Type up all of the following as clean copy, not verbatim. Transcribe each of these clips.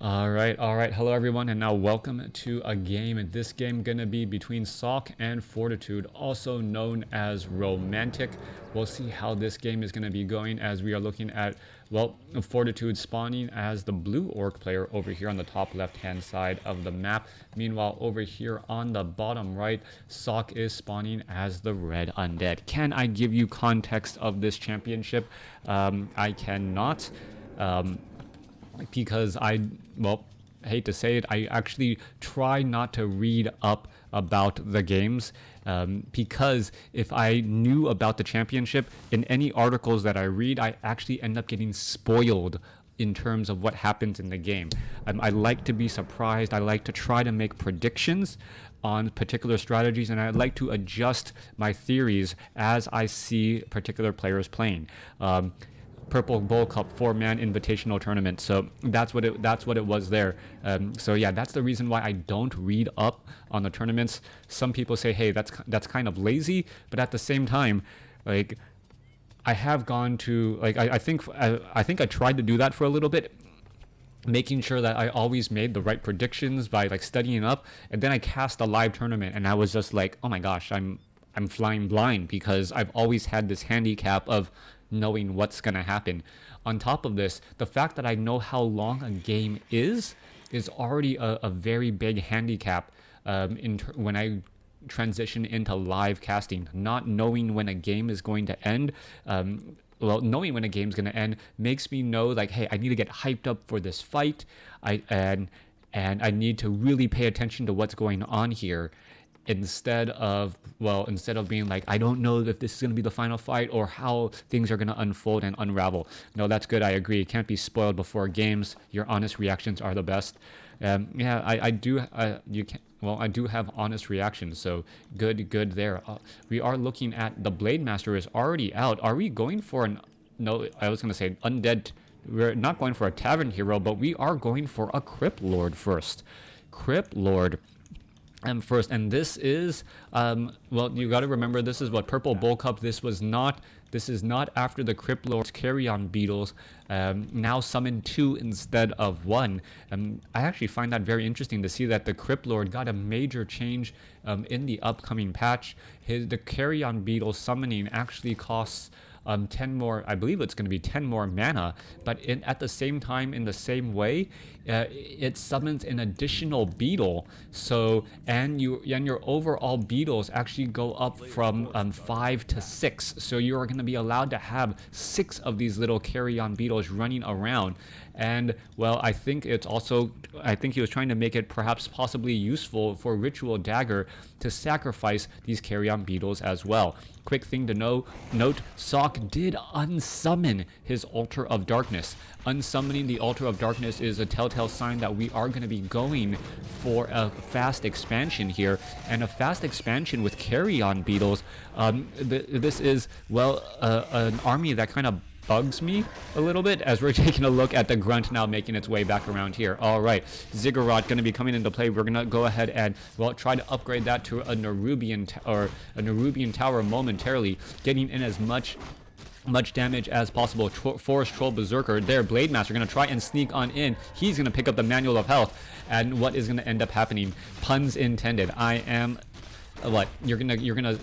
All right. Hello, everyone, and now welcome to a game. And this game gonna be between Sock and Fortitude, also known as Romantic. We'll see how this game is gonna be going as we are looking at, well, Fortitude spawning as the blue orc player over here on the top left-hand side of the map. Meanwhile, over here on the bottom right, Sock is spawning as the red undead. Can I give you context of this championship? I cannot. Because I hate to say it, I actually try not to read up about the games because if I knew about the championship, in any articles that I read, I actually end up getting spoiled in terms of what happens in the game. I like to be surprised. I like to try to make predictions on particular strategies, and I like to adjust my theories as I see particular players playing. Purple Bowl Cup 4-man invitational tournament. So that's what it was there. So yeah, that's the reason why I don't read up on the tournaments. Some people say, hey, that's kind of lazy, but at the same time, like, I have gone to, like, I think I tried to do that for a little bit, making sure that I always made the right predictions by like studying up, and then I cast a live tournament and I was just like, oh my gosh, I'm flying blind because I've always had this handicap of knowing what's going to happen. On top of this, the fact that I know how long a game is already a very big handicap when I transition into live casting. Not knowing when a game is going to end, knowing when a game's going to end makes me know, like, hey, I need to get hyped up for this fight, and I need to really pay attention to what's going on here. Instead of being like, I don't know if this is going to be the final fight or how things are going to unfold and unravel. No, that's good. I agree. You can't be spoiled before games. Your honest reactions are the best. I do have honest reactions, so good there. We are looking at the Blade Master is already out. Are we going for no, I was going to say undead. We're not going for a tavern hero, but we are going for a Crypt Lord first. Crypt Lord. First, and this is you got to remember, this is what Purple Bowl Cup. This is not after the Crypt Lord's carry-on beetles now summon 2 instead of 1. I actually find that very interesting to see that the Crypt Lord got a major change in the upcoming patch. The carry-on beetle summoning actually costs 10 more, I believe it's going to be 10 more mana, but at the same time, in the same way, it summons an additional beetle. So and your overall beetles actually go up from 5 to 6. So you are going to be allowed to have 6 of these little carry-on beetles running around. And well, I think he was trying to make it perhaps possibly useful for Ritual Dagger to sacrifice these carry-on beetles as well. Quick thing to note, Sock did unsummon his Altar of Darkness. Unsummoning the Altar of Darkness is a telltale sign that we are going to be going for a fast expansion here, and a fast expansion with carry-on beetles. This is, an army that kind of bugs me a little bit as we're taking a look at the Grunt now making its way back around here. All right, Ziggurat going to be coming into play. We're going to go ahead and try to upgrade that to a Nerubian Tower momentarily, getting in as much damage as possible. Forest Troll Berserker there. Blade Master going to try and sneak on in. He's going to pick up the Manual of Health, and what is going to end up happening? Puns intended. I am what you're gonna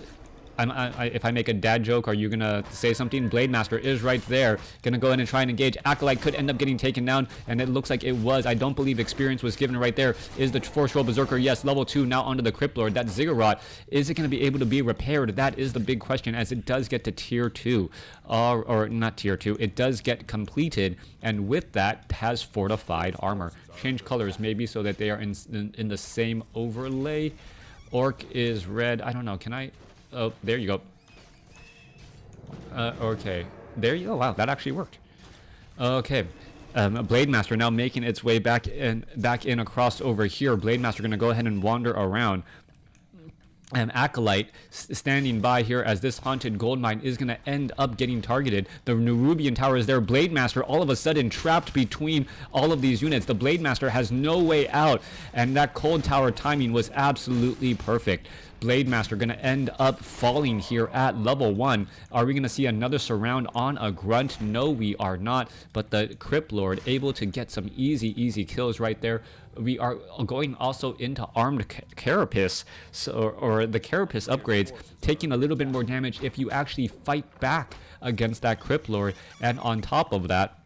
if I make a dad joke, are you gonna say something? Blade Master is right there, gonna go in and try and engage. Acolyte could end up getting taken down, and it looks like it was. I don't believe experience was given right there. Is the Force Roll Berserker? Yes, level 2 now onto the Crypt Lord. That Ziggurat, is it gonna be able to be repaired? That is the big question, as it does get to tier 2, or not tier 2. It does get completed, and with that has fortified armor. Change colors maybe so that they are in the same overlay. Orc is red. I don't know. Can I? Oh, there you go. Okay. There you go. Wow, that actually worked. Okay. Blade Master now making its way back in across over here. Blade Master going to go ahead and wander around. Acolyte standing by here as this haunted gold mine is going to end up getting targeted. The Nerubian Tower is there. Blade Master all of a sudden trapped between all of these units. The Blade Master has no way out, and that cold tower timing was absolutely perfect. Blade Master going to end up falling here at level 1. Are we going to see another surround on a grunt? No, we are not. But the Crypt Lord able to get some easy kills right there. We are going also into armed carapace, or the carapace upgrades, taking a little bit more damage if you actually fight back against that Crypt Lord. And on top of that,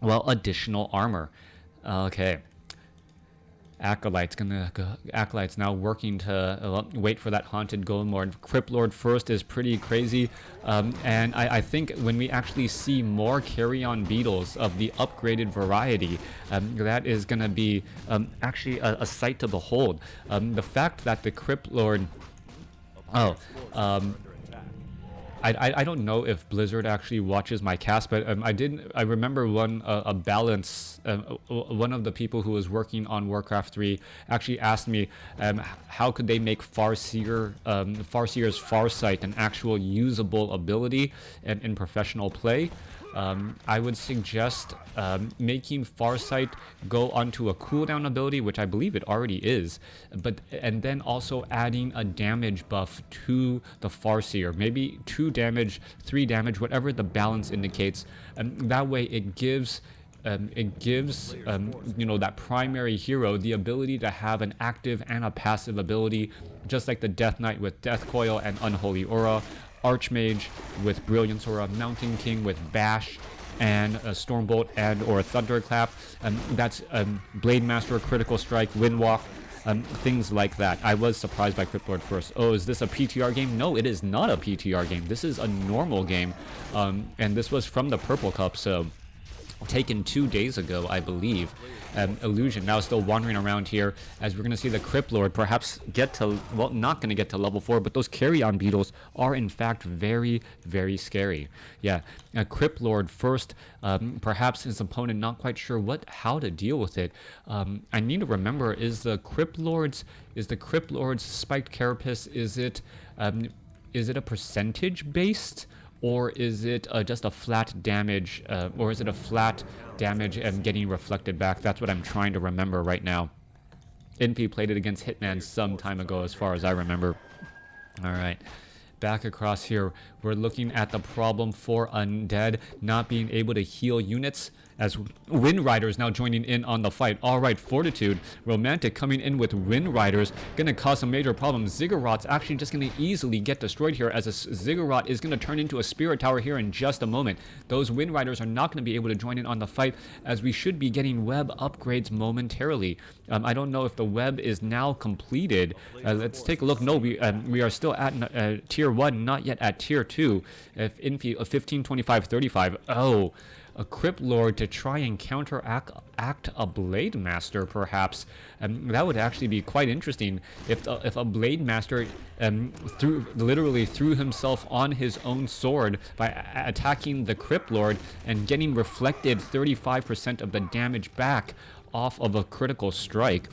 well, additional armor. Okay. Acolytes now working to wait for that haunted golem lord. Crypt Lord first is pretty crazy, and I think when we actually see more carry-on beetles of the upgraded variety, that is going to be actually a sight to behold. The fact that the Crypt Lord, I don't know if Blizzard actually watches my cast, but I remember one one of the people who was working on WarCraft 3 actually asked me how could they make Farseer's Farsight an actual usable ability in professional play. I would suggest making Farsight go onto a cooldown ability, which I believe it already is, and then also adding a damage buff to the Farseer, maybe 2 damage, 3 damage, whatever the balance indicates. That way it gives you know, that primary hero the ability to have an active and a passive ability, just like the Death Knight with Death Coil and Unholy Aura, Archmage with Brilliance Aura, Mountain King with Bash and a Stormbolt and or a Thunderclap, that's Blade Master, Critical Strike, Windwalk, things like that. I was surprised by Crypt Lord first. Oh, is this a PTR game? No, it is not a PTR game. This is a normal game, and this was from the Purple Cup, so taken 2 days ago, I believe. Illusion now still wandering around here, as we're going to see the Crypt Lord perhaps get to, well, not going to get to level 4, but those carry-on beetles are in fact very scary. Yeah, Crypt Lord first, perhaps his opponent not quite sure how to deal with it. I need to remember, is the Crypt Lord's spiked carapace, is it a percentage based, or is it just a flat damage, and getting reflected back? That's what I'm trying to remember right now. NP played it against Hitman some time ago, as far as I remember. All right, back across here, we're looking at the problem for Undead not being able to heal units, as Wind Riders now joining in on the fight. All right, Fortitude, Romantic coming in with Wind Riders, going to cause some major problems. Ziggurat's actually just going to easily get destroyed here, as a Ziggurat is going to turn into a Spirit Tower here in just a moment. Those Wind Riders are not going to be able to join in on the fight, as we should be getting web upgrades momentarily. I don't know if the web is now completed. Let's take a look. No, we are still at tier 1, not yet at tier 2. If 15, 25, 35. Oh, a Crypt Lord to try and counteract a Blade Master, perhaps. That would actually be quite interesting if a Blade Master literally threw himself on his own sword by attacking the Crypt Lord and getting reflected 35% of the damage back off of a critical strike.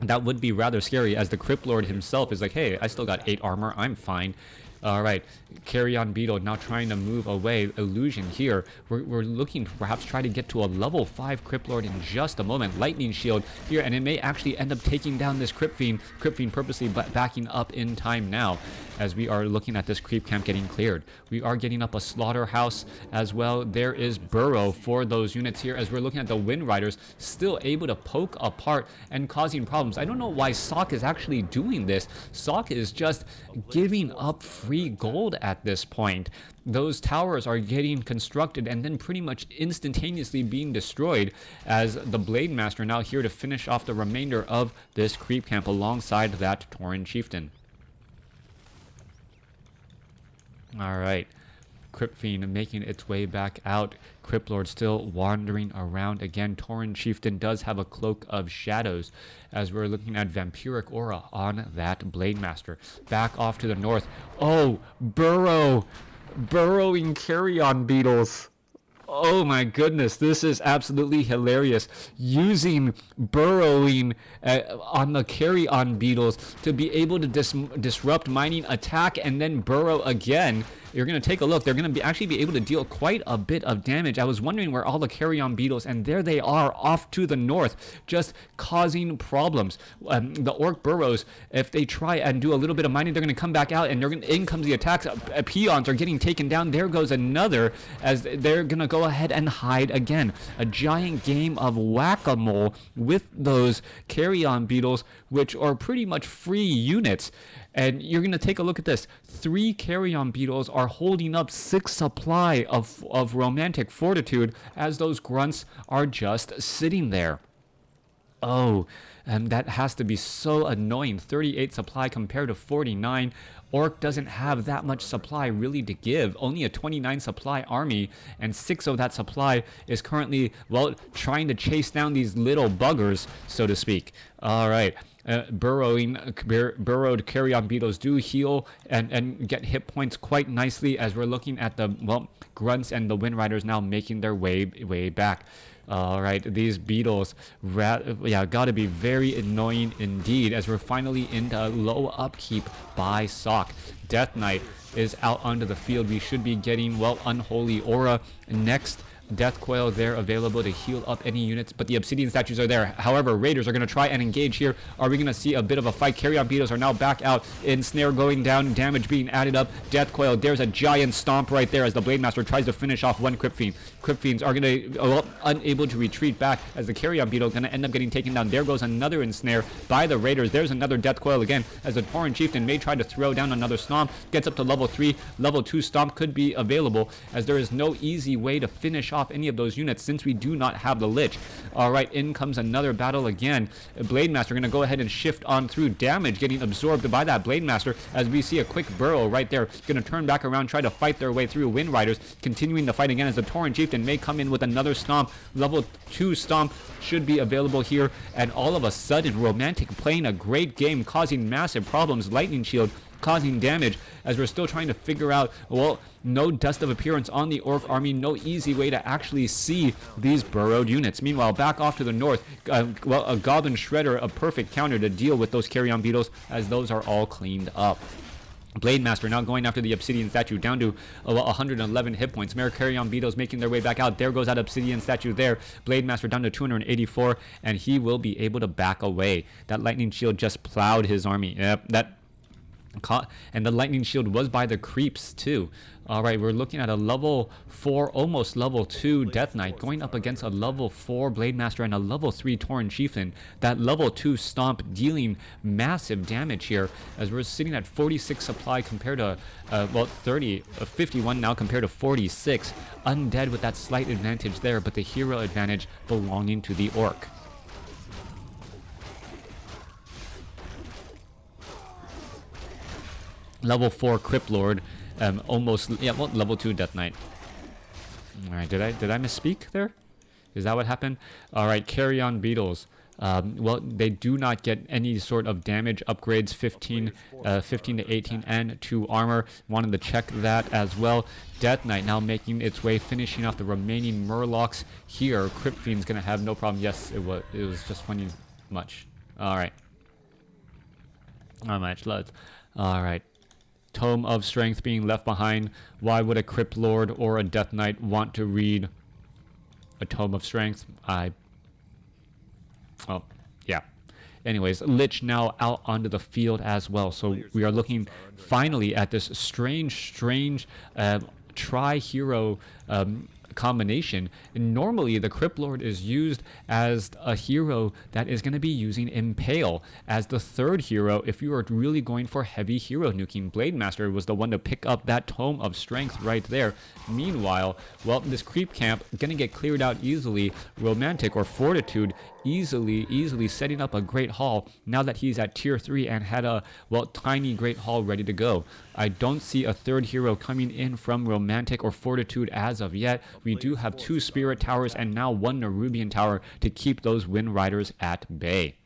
That would be rather scary, as the Crypt Lord himself is like, hey, I still got 8 armor, I'm fine. All right, Carry-On Beetle now trying to move away. Illusion here. We're looking to perhaps try to get to a level 5 Crypt Lord in just a moment. Lightning Shield here, and it may actually end up taking down this Crypt Fiend. Crypt Fiend purposely backing up in time now, as we are looking at this creep camp getting cleared. We are getting up a Slaughterhouse as well. There is Burrow for those units here, as we're looking at the Wind Riders still able to poke apart and causing problems. I don't know why Sock is actually doing this. Sock is just giving up free gold at this point. Those towers are getting constructed and then pretty much instantaneously being destroyed, as the Blade Master now here to finish off the remainder of this creep camp alongside that Tauren Chieftain. All right, Crypt Fiend making its way back out. Crypt Lord still wandering around again. Tauren Chieftain does have a Cloak of Shadows, as we're looking at Vampiric Aura on that Blade Master. Back off to the north. Oh, burrowing carry-on beetles. Oh my goodness, this is absolutely hilarious. Using burrowing on the carry-on beetles to be able to disrupt mining attack and then burrow again. you're going to take a look. They're going to actually be able to deal quite a bit of damage. I was wondering where all the carry-on beetles, and there they are off to the north, just causing problems. The orc burrows, if they try and do a little bit of mining, they're going to come back out, and in comes the attacks. Peons are getting taken down. There goes another, as they're going to go ahead and hide again. A giant game of whack-a-mole with those carry-on beetles, which are pretty much free units. And you're going to take a look at this. 3 carry-on beetles are holding up 6 supply of romantic fortitude, as those grunts are just sitting there. Oh, and that has to be so annoying. 38 supply compared to 49. Orc doesn't have that much supply really to give. Only a 29 supply army, and 6 of that supply is currently, well, trying to chase down these little buggers, so to speak. All right. Burrowed carry-on beetles do heal and get hit points quite nicely, as we're looking at the, well, grunts and the wind riders now making their way back. All right, these beetles, gotta be very annoying indeed, as we're finally into low upkeep by Sock. Death Knight is out onto the field. We should be getting, well, Unholy Aura next. Death Coil there available to heal up any units, but the Obsidian statues are there. However, Raiders are going to try and engage here. Are we going to see a bit of a fight? Carry-on beetles are now back out. Ensnare going down, damage being added up. Death Coil, there's a giant stomp right there as the Blade Master tries to finish off one Crypt Fiend. Crypt Fiends are going to, unable to retreat back, as the Carry-on beetle going to end up getting taken down. There goes another Ensnare by the Raiders. There's another Death Coil again, as the Tauren Chieftain may try to throw down another Stomp. Gets up to level 3. Level 2 Stomp could be available, as there is no easy way to finish off any of those units since we do not have the Lich. All right, in comes another battle again. Blade Master going to go ahead and shift on through. Damage getting absorbed by that Blade Master, as we see a quick burrow right there. Going to turn back around, try to fight their way through. Wind Riders continuing the fight again, as the Tauren Chieftain may come in with another Stomp. Level 2 Stomp should be available here, and all of a sudden Romantic playing a great game, causing massive problems. Lightning Shield causing damage, as we're still trying to figure out, well, no dust of appearance on the Orc army, no easy way to actually see these burrowed units. Meanwhile, back off to the north, well, a Goblin Shredder, a perfect counter to deal with those carry-on beetles, as those are all cleaned up. Blade Master now going after the Obsidian statue, down to 111 hit points. Mere carry-on beetles making their way back out. There goes that Obsidian statue there. Blade Master down to 284, and he will be able to back away. That Lightning Shield just plowed his army. Yep, and the Lightning Shield was by the creeps too. All right, we're looking at a level 4, almost level 2 Death Knight going up against a level 4 Blade Master and a level 3 Tauren Chieftain. That level 2 Stomp dealing massive damage here, as we're sitting at 46 supply compared to, 51 now compared to 46. Undead with that slight advantage there, but the hero advantage belonging to the Orc. Level 4 Crypt Lord, level 2 Death Knight. All right, did I misspeak there? Is that what happened? All right, carry-on beetles. Well, they do not get any sort of damage upgrades, 15 to 18, and 2 armor. Wanted to check that as well. Death Knight now making its way, finishing off the remaining Murlocs here. Crypt Fiend's gonna have no problem. Yes, it was just funny much. All right. All right. Tome of Strength being left behind. Why would a Crypt Lord or a Death Knight want to read a Tome of Strength? Yeah. Anyways, Lich now out onto the field as well. So we are looking finally at this strange tri-hero combination. And normally the Crypt Lord is used as a hero that is going to be using Impale as the third hero if you are really going for heavy hero nuking. Blade Master was the one to pick up that Tome of Strength right there. Meanwhile, well, this creep camp going to get cleared out easily. Romantic or Fortitude easily setting up a Great Hall now that he's at tier 3 and had a, well, tiny Great Hall ready to go. I don't see a third hero coming in from Romantic or Fortitude as of yet. We do have 2 Spirit Towers and now 1 Nerubian Tower to keep those Wind Riders at bay.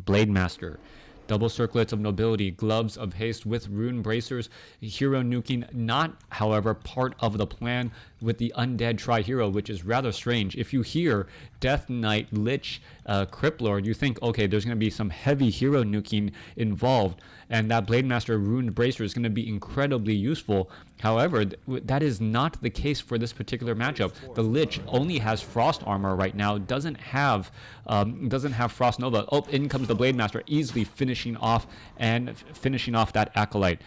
Blade Master Double circlets of nobility, gloves of haste with rune bracers, hero nuking, not, however, part of the plan with the undead tri-hero, which is rather strange. If you hear Death Knight, Lich, Crypt Lord, you think, okay, there's going to be some heavy hero nuking involved, and that Blademaster Runed Bracer is going to be incredibly useful. However, that is not the case for this particular matchup. The Lich only has Frost Armor right now, doesn't have Frost Nova. Oh, in comes the Blademaster, easily finishing off that Acolyte.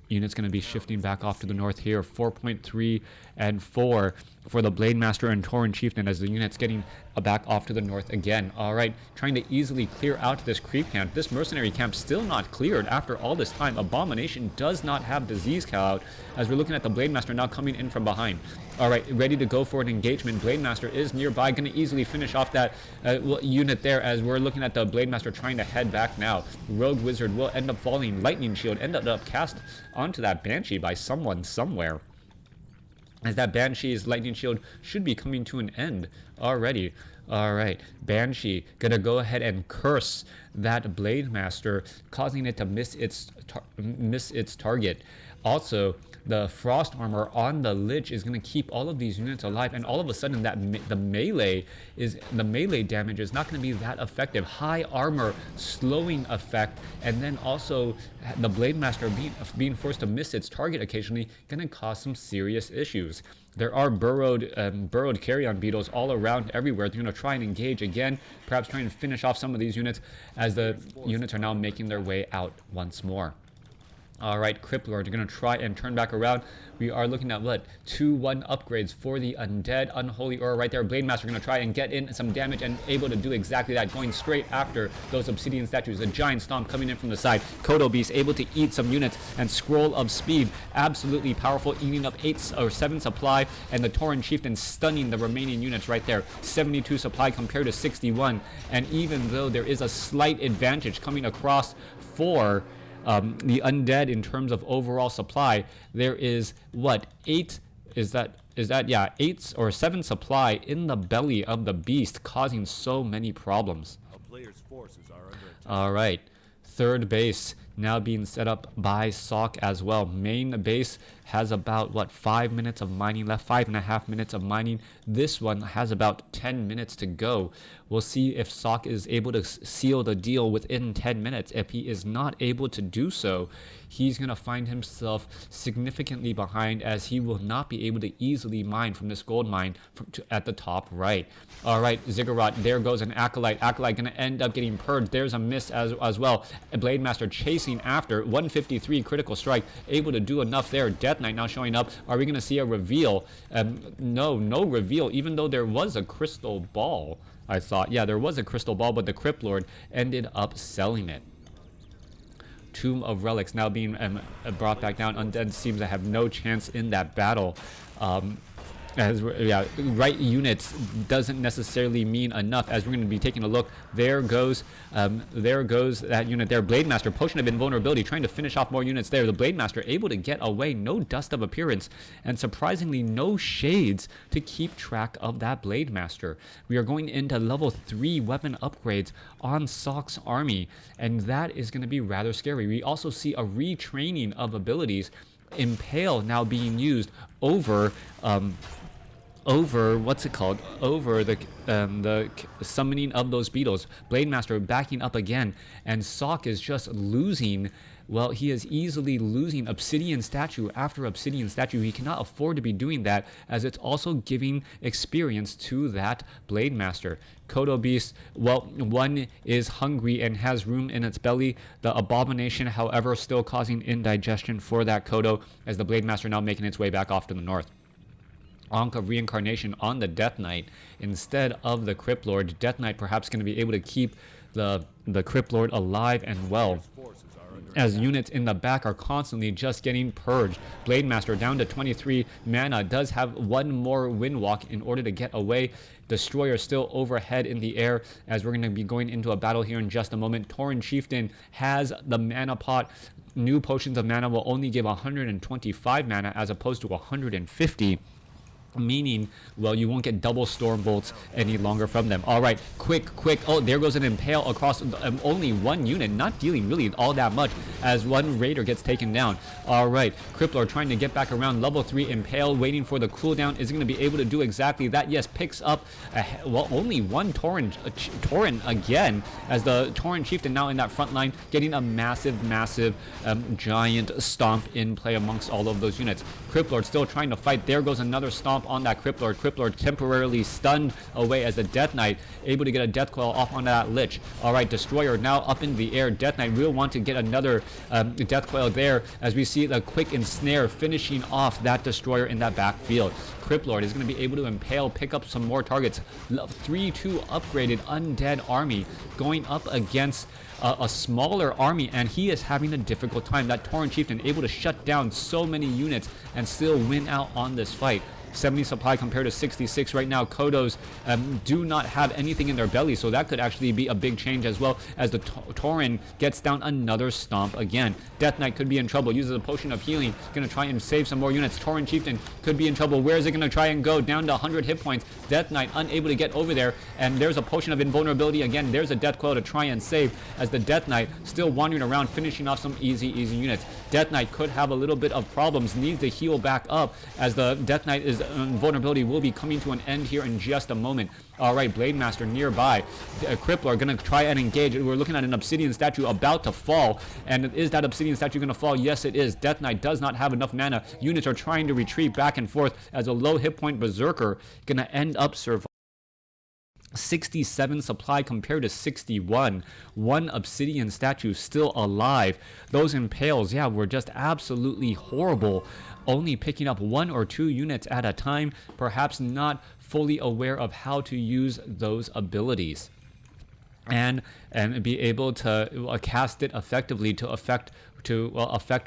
Unit's going to be shifting back off to the north here. 4.3 and 4 for the Blademaster and Tauren Chieftain as the unit's getting back off to the north again. All right, trying to easily clear out this creep camp. This mercenary camp still not cleared after all this time. Abomination does not have disease cow out as we're looking at the Blademaster now coming in from behind. All right, ready to go for an engagement. Blademaster is nearby, going to easily finish off that unit there as we're looking at the Blademaster trying to head back now. Rogue Wizard will end up falling. Lightning Shield ended up cast onto that Banshee by someone somewhere, as that Banshee's Lightning Shield should be coming to an end already. All right, Banshee gonna go ahead and curse that Blademaster, causing it to miss its target. Also, the Frost Armor on the Lich is going to keep all of these units alive, and all of a sudden the melee damage is not going to be that effective. High armor slowing effect, and then also the Blademaster being forced to miss its target occasionally, going to cause some serious issues. There are burrowed carrion beetles all around everywhere. They're going to try and engage again, perhaps trying to finish off some of these units as the units are now making their way out once more. All right, Crypt Lord, you're going to try and turn back around. We are looking at what? 2-1 upgrades for the Undead. Unholy Aura right there. Blademaster going to try and get in some damage and able to do exactly that, going straight after those Obsidian statues. A giant stomp coming in from the side. Kodo Beast able to eat some units, and Scroll of Speed, absolutely powerful, eating up 8 or 7 supply, and the Tauren Chieftain stunning the remaining units right there. 72 supply compared to 61, and even though there is a slight advantage coming across for the Undead in terms of overall supply, there is what, 8 yeah, 8 or 7 supply in the belly of the beast, causing so many problems. A player's forces are under attack. All right, third base now being set up by Sock as well. Main base has about, what, 5 minutes of mining left, 5.5 minutes of mining. This one has about 10 minutes to go. We'll see if Sock is able to seal the deal within 10 minutes. If he is not able to do so, he's going to find himself significantly behind, as he will not be able to easily mine from this gold mine at the top right. All right, Ziggurat, there goes an Acolyte. Acolyte going to end up getting purged. There's a miss as well. A Blademaster chasing after. 153 critical strike, able to do enough there. Death Knight now showing up. Are we going to see a reveal? No reveal, even though there was a crystal ball. I thought, yeah, there was a crystal ball, but the Crypt Lord ended up selling it. Tomb of Relics now being brought back down. Undead seems to have no chance in that battle. Right units doesn't necessarily mean enough, as we're going to be taking a look. There goes that unit there. Blademaster, Potion of Invulnerability, trying to finish off more units there. The Blademaster able to get away, no Dust of Appearance, and surprisingly no Shades to keep track of that Blademaster. We are going into level 3 weapon upgrades on Sock's army, and that is going to be rather scary. We also see a retraining of abilities. Impale now being used over what's it called? Over the summoning of those beetles. Blademaster backing up again, and Sock is just losing. Well, he is easily losing Obsidian Statue after Obsidian Statue. He cannot afford to be doing that, as it's also giving experience to that Blademaster. Kodo Beast, well, one is hungry and has room in its belly. The Abomination, however, still causing indigestion for that Kodo, as the Blademaster now making its way back off to the north. Ankh of Reincarnation on the Death Knight instead of the Crypt Lord. Death Knight perhaps going to be able to keep the Crypt Lord alive and well, as units in the back are constantly just getting purged. Blademaster down to 23 mana, does have one more wind walk in order to get away. Destroyer still overhead in the air, as we're going to be going into a battle here in just a moment. Tauren Chieftain has the mana pot. New potions of mana will only give 125 mana as opposed to 150. meaning, well, you won't get double storm bolts any longer from them. All right, quick. Oh, there goes an impale across only one unit, not dealing really all that much as one raider gets taken down. All right, Crypt Lord trying to get back around. Level 3 impale, waiting for the cooldown. Is going to be able to do exactly that. Yes, picks up well, only one Tauren again, as the Tauren chieftain now in that front line, getting a massive giant stomp in play amongst all of those units. Crypt Lord still trying to fight. There goes another stomp on that Crypt Lord. Crypt Lord temporarily stunned away as the Death Knight able to get a Death Coil off onto that Lich. All right, Destroyer now up in the air. Death Knight will want to get another Death Coil there as we see the quick ensnare finishing off that Destroyer in that backfield. Crypt Lord is going to be able to impale, pick up some more targets. 3-2 upgraded undead army going up against a smaller army, and he is having a difficult time. That Tauren chieftain able to shut down so many units and still win out on this fight. 70 supply compared to 66 right now. Kodos do not have anything in their belly, so that could actually be a big change as well, as the Tauren gets down another stomp again. Death Knight could be in trouble, uses a potion of healing, gonna try and save some more units. Tauren chieftain could be in trouble. Where is it gonna try and go? Down to 100 hit points. Death Knight unable to get over there, and there's a potion of invulnerability again. There's a Death Coil to try and save, as the Death Knight still wandering around, finishing off some easy units. Death Knight could have a little bit of problems, needs to heal back up, as the Death Knight is vulnerability will be coming to an end here in just a moment. All right, Blade Master nearby. Crypt Lord gonna try and engage. We're looking at an obsidian statue about to fall, and is that obsidian statue gonna fall? Yes, it is. Death Knight does not have enough mana. Units are trying to retreat back and forth as a low hit point berserker gonna end up surviving. 67 supply compared to 61. One obsidian statue still alive. Those impales, yeah, were just absolutely horrible. Only picking up 1 or 2 units at a time, perhaps not fully aware of how to use those abilities and be able to cast it effectively to affect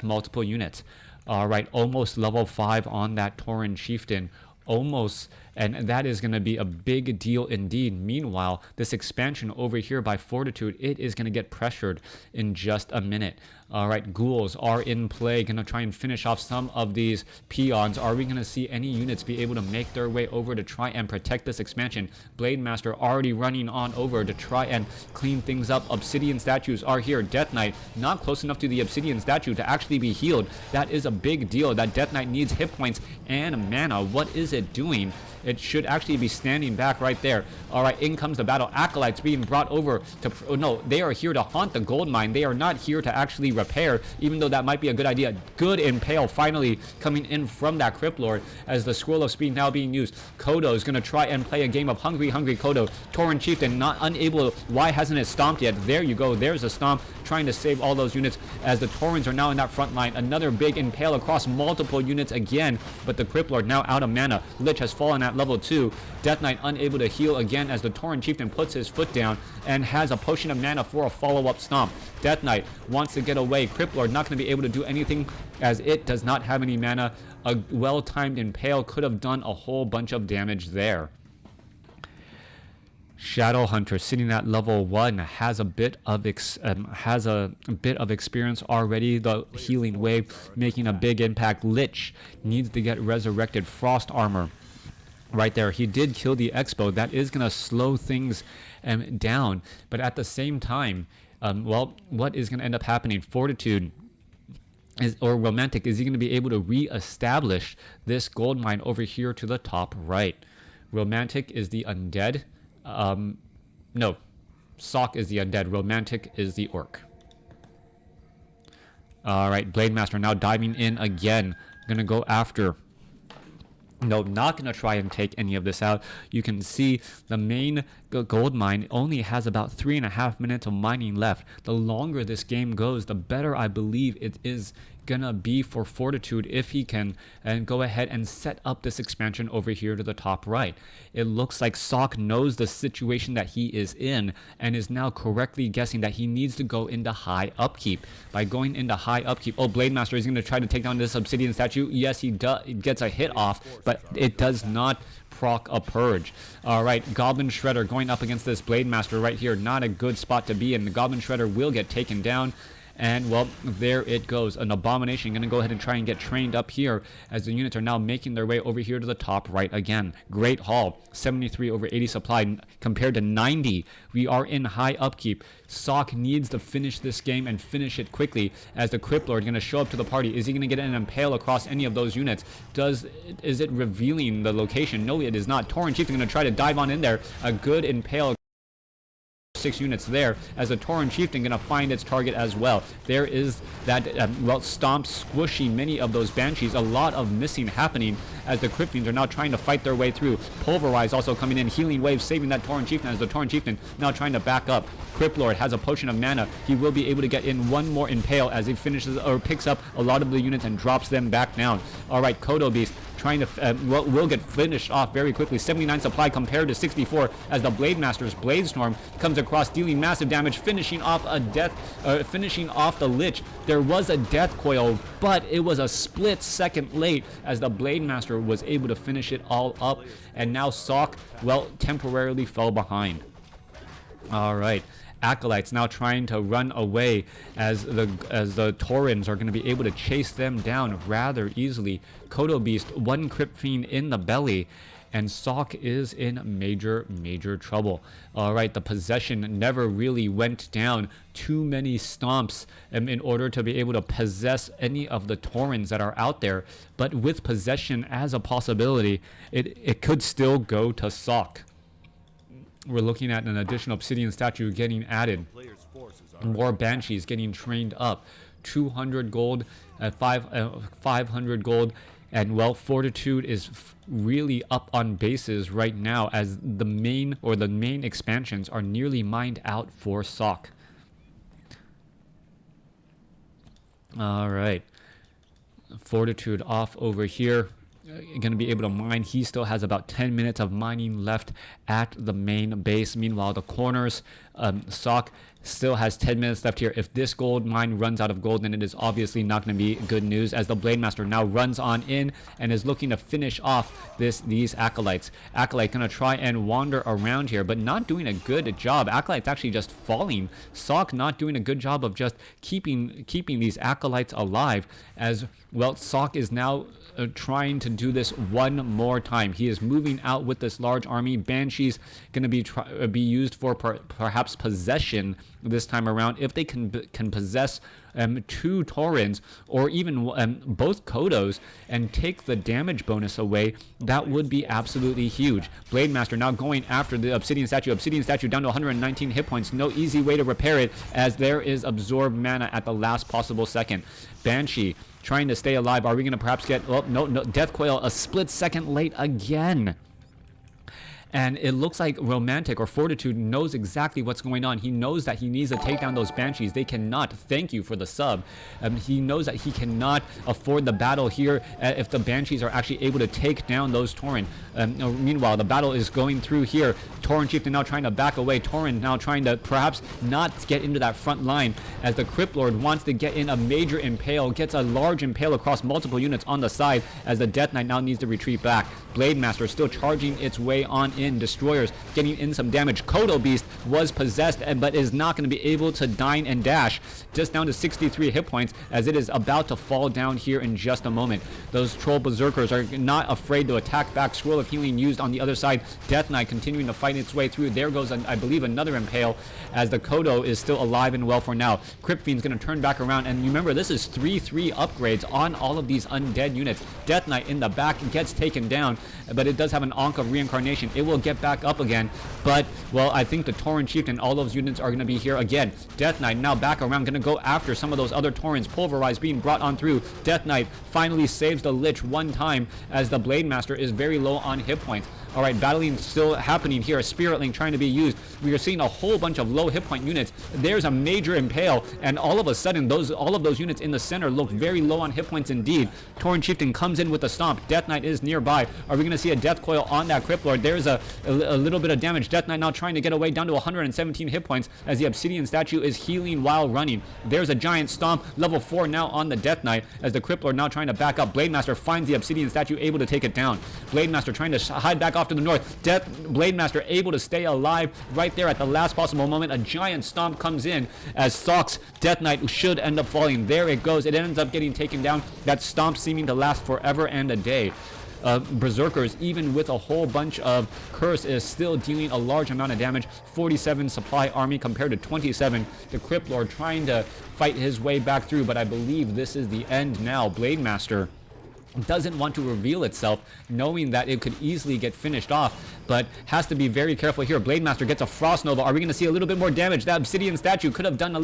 multiple units. All right, almost level 5 on that Tauren chieftain. Almost, and that is going to be a big deal indeed. Meanwhile, this expansion over here by Fortitude, it is going to get pressured in just a minute. All right, ghouls are in play, going to try and finish off some of these peons. Are we going to see any units be able to make their way over to try and protect this expansion? Blade Master already running on over to try and clean things up. Obsidian statues are here. Death Knight not close enough to the obsidian statue to actually be healed. That is a big deal. That Death Knight needs hit points and mana. What is it doing? It should actually be standing back right there. All right, in comes the battle. Acolytes being brought over to... Oh, no, they are here to haunt the gold mine. They are not here to actually repair, even though that might be a good idea. Good impale finally coming in from that Crypt Lord as the Scroll of Speed now being used. Kodo is going to try and play a game of Hungry Kodo. Tauren Chieftain not unable... Why hasn't it stomped yet? There you go. There's a stomp trying to save all those units as the Taurens are now in that front line. Another big impale across multiple units again, but the Crypt Lord now out of mana. Lich has fallen at level 2. Death Knight unable to heal again as the Tauren Chieftain puts his foot down and has a potion of mana for a follow-up stomp. Death Knight wants to get away. Crypt Lord not going to be able to do anything as it does not have any mana. A well-timed impale could have done a whole bunch of damage there. Shadow Hunter sitting at level 1 has a bit of experience already. The healing wave making a big impact. Lich needs to get resurrected. Frost armor right there. He did kill the Expo. That is going to slow things down. But at the same time, well, what is going to end up happening? Fortitude or Romantic, is he going to be able to re-establish this gold mine over here to the top right? Romantic is the undead. No, Sock is the undead. Romantic is the orc. All right, Blade Master now diving in again. Gonna go after... No, not going to try and take any of this out. You can see the main gold mine only has about 3.5 minutes of mining left. The longer this game goes, the better I believe it is going to be for Fortitude if he can go ahead and set up this expansion over here to the top right. It looks like Sock knows the situation that he is in and is now correctly guessing that he needs to go into high upkeep. By going into high upkeep, oh, Blade Master is going to try to take down this obsidian statue. Yes, he does. It gets a hit off, but it does not proc a purge. All right, Goblin Shredder going up against this Blade Master right here. Not a good spot to be in. The Goblin Shredder will get taken down. And, well, there it goes. An Abomination going to go ahead and try and get trained up here as the units are now making their way over here to the top right again. Great haul. 73 over 80 supply compared to 90. We are in high upkeep. Sock needs to finish this game and finish it quickly as the Crypt Lord going to show up to the party. Is he going to get an impale across any of those units? Is it revealing the location? No, it is not. Tauren Chieftain going to try to dive on in there. A good impale. 6 units there as the Tauren Chieftain going to find its target as well. There is that, well, stomp squishing many of those Banshees. A lot of missing happening as the Crypt Fiends are now trying to fight their way through. Pulverize also coming in. Healing Wave saving that Tauren Chieftain as the Tauren Chieftain now trying to back up. Crypt Lord has a potion of mana. He will be able to get in one more impale as he finishes or picks up a lot of the units and drops them back down. Alright, Kodo Beast trying to, will get finished off very quickly. 79 supply compared to 64 as the Blade Master's Blade Storm comes across, dealing massive damage, finishing off the Lich. There was a death coil, but it was a split second late as the Blade Master was able to finish it all up, and now Sock, well, temporarily fell behind. Alright. Acolytes now trying to run away as the Taurens are going to be able to chase them down rather easily. Kodo Beast, one Crypt Fiend in the belly, and Sock is in major trouble. Alright, the possession never really went down. Too many stomps in order to be able to possess any of the Taurens that are out there, but with possession as a possibility, it could still go to Sock. We're looking at an additional obsidian statue getting added. More Banshees getting trained up. 200 gold, 500 gold, and, well, Fortitude is really up on bases right now as the main expansions are nearly mined out for Sock. Alright. Fortitude off over here. Going to be able to mine. He still has about 10 minutes of mining left at the main base. Meanwhile, the corners, Sock still has 10 minutes left here. If this gold mine runs out of gold, then it is obviously not going to be good news as the Blade Master now runs on in and is looking to finish off these Acolytes. Acolyte going to try and wander around here, but not doing a good job. Acolyte's actually just falling. Sock not doing a good job of just keeping these Acolytes alive as, well, Sock is now trying to do this one more time. He is moving out with this large army. Banshees going to be used for perhaps possession this time around. If they can possess 2 Taurens or even both Kodos and take the damage bonus away, that would be absolutely huge. Blade Master now going after the Obsidian Statue. Obsidian Statue down to 119 hit points. No easy way to repair it as there is absorbed mana at the last possible second. Banshee trying to stay alive. Are we going to perhaps get... Oh, no. Death Coil a split second late again. And it looks like Romantic or Fortitude knows exactly what's going on. He knows that he needs to take down those Banshees. They cannot. Thank you for the sub. He knows that he cannot afford the battle here if the Banshees are actually able to take down those Tauren. Meanwhile, the battle is going through here. Tauren Chieftain now trying to back away. Tauren now trying to perhaps not get into that front line as the Crypt Lord wants to get in a major impale. Gets a large impale across multiple units on the side as the Death Knight now needs to retreat back. Blade Master still charging its way on in. Destroyers getting in some damage. Kodo Beast was possessed but is not going to be able to dine and dash. Just down to 63 hit points as it is about to fall down here in just a moment. Those Troll Berserkers are not afraid to attack back. Scroll of Healing used on the other side. Death Knight continuing to fight its way through. There goes, I believe, another impale as the Kodo is still alive and well for now. Crypt Fiend's going to turn back around, and remember, this is 3/3 upgrades on all of these undead units. Death Knight in the back gets taken down, but it does have an Ankh of Reincarnation. It will get back up again, but, well, I think the Tauren Chieftain, all those units are going to be here again. Death Knight now back around, going to go after some of those other Taurens. Pulverize being brought on through. Death Knight finally saves the Lich one time as the Blade Master is very low on hit points. Alright, battling still happening here. Spirit Link trying to be used. We are seeing a whole bunch of low hit point units. There's a major impale, and all of a sudden, all of those units in the center look very low on hit points indeed. Tauren Chieftain comes in with a stomp. Death Knight is nearby. Are we going to see a Death Coil on that Crypt Lord? There's a little bit of damage. Death Knight now trying to get away down to 117 hit points as the Obsidian Statue is healing while running. There's a giant stomp. Level 4 now on the Death Knight as the Crypt Lord now trying to back up. Blade Master finds the Obsidian Statue, able to take it down. Blade Master trying to hide back off to the north. Blade Master able to stay alive right there at the last possible moment. A giant stomp comes in as Sock's Death Knight should end up falling. There it goes. It ends up getting taken down. That stomp seeming to last forever and a day. Berserkers, even with a whole bunch of curse, is still dealing a large amount of damage. 47 supply army compared to 27. The Crypt Lord trying to fight his way back through, but I believe this is the end now. Blade Master doesn't want to reveal itself, knowing that it could easily get finished off, but has to be very careful here. Blade Master gets a Frost Nova. Are we going to see a little bit more damage? That Obsidian statue could have done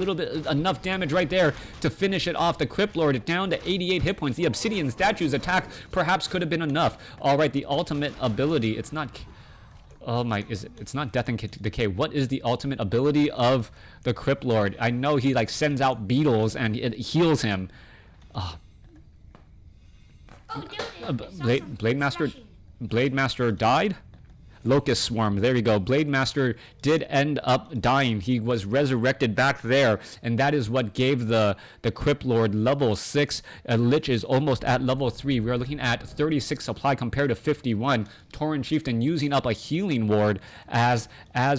enough damage right there to finish it off. The Crypt Lord down to 88 hit points. The Obsidian statue's attack perhaps could have been enough. All right, the ultimate ability. It's not. Oh my, it's not Death and Decay. What is the ultimate ability of the Crypt Lord? I know he like sends out beetles and it heals him. Blade Master died. Locust Swarm, there we go. Blade Master did end up dying. He was resurrected back there, and that is what gave the Crypt Lord level 6. Lich is almost at level 3. We are looking at 36 supply compared to 51. Tauren Chieftain using up a healing ward as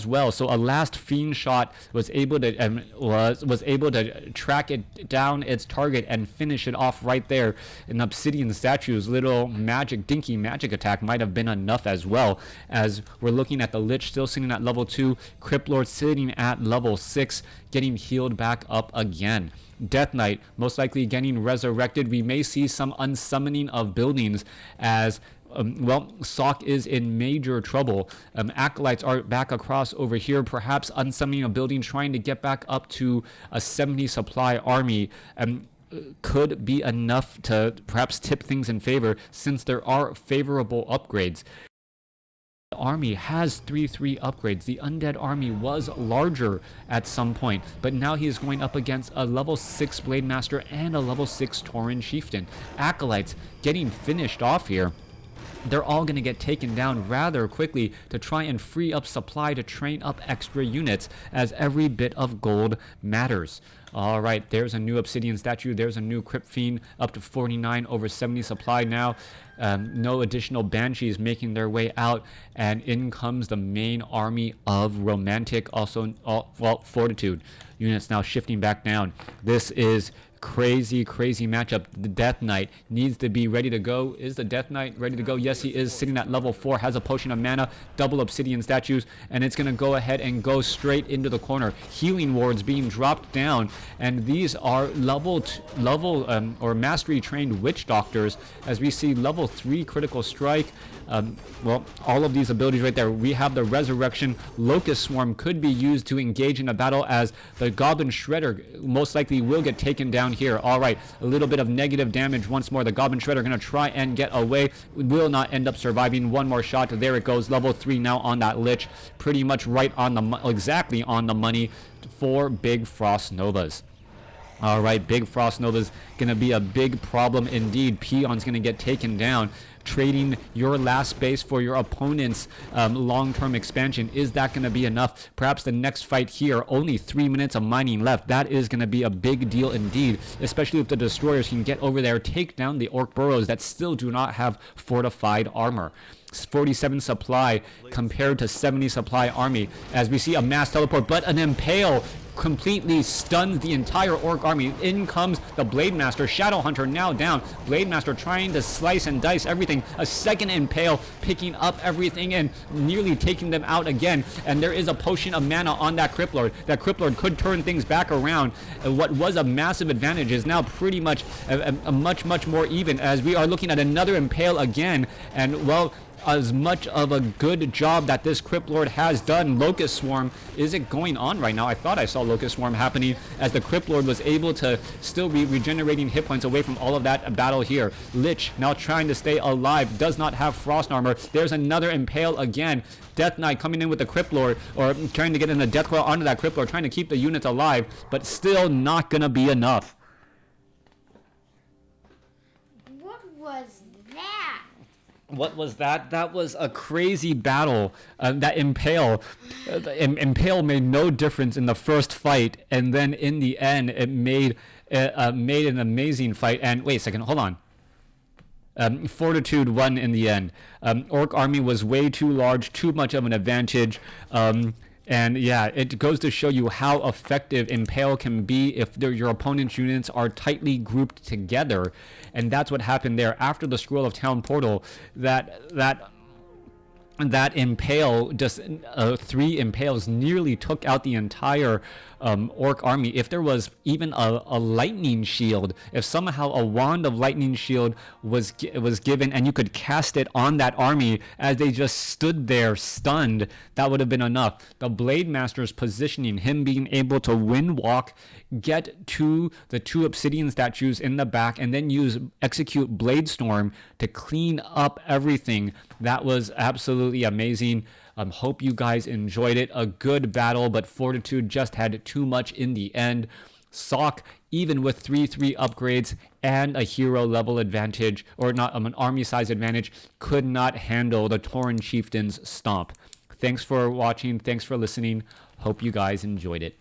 well. So a last fiend shot was able to track it down its target and finish it off right there. An Obsidian Statue's little dinky magic attack might have been enough as well, as we're looking at the Lich still sitting at level 2, Crypt Lord sitting at level 6, getting healed back up again. Death Knight most likely getting resurrected. We may see some unsummoning of buildings as Sock is in major trouble. Acolytes are back across over here, perhaps unsummoning a building, trying to get back up to a 70 supply army. Could be enough to perhaps tip things in favor, since there are favorable upgrades. The army has 3/3 upgrades. The undead army was larger at some point, but now he is going up against a level 6 Blade Master and a level 6 Tauren Chieftain. Acolytes getting finished off here. They're all going to get taken down rather quickly to try and free up supply to train up extra units, as every bit of gold matters. All right, there's a new Obsidian Statue. There's a new Crypt Fiend up to 49 over 70 supply now. No additional Banshees making their way out, and in comes the main army of Romantic, also Fortitude. Units now shifting back down. This is crazy matchup. The Death Knight needs to be ready to go. Is the Death Knight ready to go? Yes, he is, sitting at level 4, has a potion of mana, double Obsidian Statues, and it's going to go ahead and go straight into the corner. Healing wards being dropped down, and these are level or mastery trained witch doctors, as we see level 3 critical strike. All of these abilities right there. We have the Resurrection. Locust Swarm could be used to engage in a battle, as the Goblin Shredder most likely will get taken down here. All right, a little bit of negative damage once more. The Goblin Shredder going to try and get away. Will not end up surviving. One more shot. There it goes. Level 3 now on that Lich. Pretty much right on exactly on the money for Big Frost Novas. All right, Big Frost Nova's going to be a big problem indeed. Peon's going to get taken down. Trading your last space for your opponent's long-term expansion. Is that going to be enough? Perhaps the next fight here, only 3 minutes of mining left. That is going to be a big deal indeed, especially if the destroyers can get over there, take down the Orc burrows that still do not have fortified armor. 47 supply compared to 70 supply army, as we see a mass teleport, but an impale completely stuns the entire Orc army. In comes the Blade Master. Shadow Hunter now down. Blade Master trying to slice and dice everything. A second impale, picking up everything and nearly taking them out again. And there is a potion of mana on that Crypt Lord. That Crypt Lord could turn things back around. What was a massive advantage is now pretty much a much more even, as we are looking at another impale again. And as much of a good job that this Crypt Lord has done. Locust Swarm, is it going on right now? I thought I saw Locust Swarm happening, as the Crypt Lord was able to still be regenerating hit points away from all of that battle here. Lich now trying to stay alive, does not have frost armor. There's another impale again. Death Knight coming in with the Crypt Lord, or trying to get in the Death Coil onto that Crypt Lord, trying to keep the units alive, but still not gonna be enough. What was that? What was that? That was a crazy battle. That Impale made no difference in the first fight, and then in the end, it made an amazing fight. And wait a second, hold on. Fortitude won in the end. Orc army was way too large, too much of an advantage. And yeah, it goes to show you how effective Impale can be if your opponent's units are tightly grouped together. And that's what happened there after the Scroll of Town Portal. That Impale, just 3 Impales nearly took out the entire Orc army. If there was even a lightning shield, if somehow a wand of lightning shield was given and you could cast it on that army as they just stood there stunned, that would have been enough. The Blade Master's positioning, him being able to wind walk, get to the 2 obsidian statues in the back, and then execute Blade Storm to clean up everything. That was absolutely amazing. Hope you guys enjoyed it. A good battle, but Fortitude just had too much in the end. Sock, even with 3/3 upgrades and a hero level advantage, or not an army size advantage, could not handle the Tauren Chieftain's stomp. Thanks for watching. Thanks for listening. Hope you guys enjoyed it.